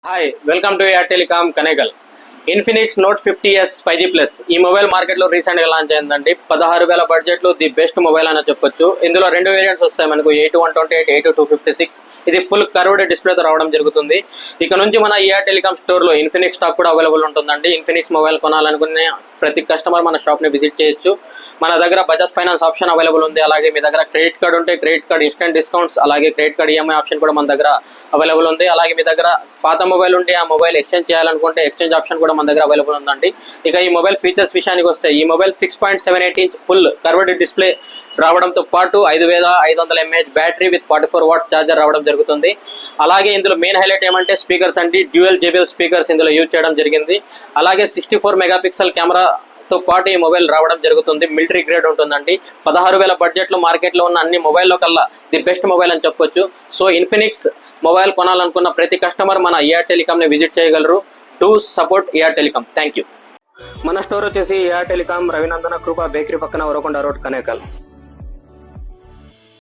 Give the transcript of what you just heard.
Hi welcome to air telecom Kanegal. Infinix Note 50s 5G plus ఈ mobile మార్కెట్లో రీసెంట్గా launch అయిందండి. 16,000 బడ్జెట్లో ది బెస్ట్ మొబైల్ అని చెప్పొచ్చు. ఇందులో రెండు వేరియంట్స్ వస్తాయి మనకు, 8128, 8256. ఇది ఫుల్ కర్వ్డ్ డిస్ప్లేతో రావడం జరుగుతుంది. ఇక నుంచి మన ఎయిర్ టెలికామ్ స్టోర్లో ఇన్ఫినిక్స్ స్టాక్ కూడా అవైలబుల్ ఉంటుందండి. ఇన్ఫినిక్స్ మొబైల్ కొనాలనుకునే ప్రతి కస్టమర్ మన షాప్ని విజిట్ చేయొచ్చు. మన దగ్గర బజాజ్ ఫైనాన్స్ ఆప్షన్ అవైలబుల్ ఉంది. అలాగే మీ దగ్గర క్రెడిట్ కార్డ్ ఉంటే క్రెడిట్ కార్డ్ ఇన్స్టెంట్ డిస్కౌంట్స్, అలాగే క్రెడిట్ కార్డ్ ఈఎంఐ ఆప్షన్ కూడా మన దగ్గర అవైలబుల్ ఉంది. అలాగే మీ దగ్గర పాత మొబైల్ ఉంటే ఆ మొబైల్ ఎక్స్చేంజ్ చేయాలనుకుంటే ఎక్స్చేంజ్ ఆప్షన్ కూడా మన దగ్గర అవైలబుల్ ఉందండి. ఇక ఈ మొబైల్ ఫీచర్స్ విషయానికి వస్తే, ఈ mobile 6.78 inch full curved display రావడంతో పాటు 5500 mAh battery with 44 watts charger రావడం జరుగుతుంది. అలాగే ఇందులో మెయిన్ హైలైట్ ఏమంటే స్పీకర్స్ అండి. డ్యూయల్ JBL స్పీకర్స్ ఇందులో యూజ్ చేయడం జరిగింది. అలాగే 64 మెగాపిక్సెల్ కెమెరాతో పాటు ఈ మొబైల్ రావడం జరుగుతుంది. మిలిటరీ గ్రేడ్ ఉంటుందండి. 16,000 బడ్జెట్లో మార్కెట్లో ఉన్న అన్ని మొబైల్లో కల్లా ది బెస్ట్ మొబైల్ అని చెప్పొచ్చు. సో ఇన్ఫినిక్స్ మొబైల్ కొనాలనుకున్న ప్రతి కస్టమర్ మన ఎయిర్ టెలికామ్ని విజిట్ చేయగలరు. To support air telecom. Thank you. మన స్టోర్ వచ్చేసి ఎయిర్ టెలికామ్ రవినందన కృప బేకరీ పక్కన ఉరకొండ రోడ్, కనేకల్.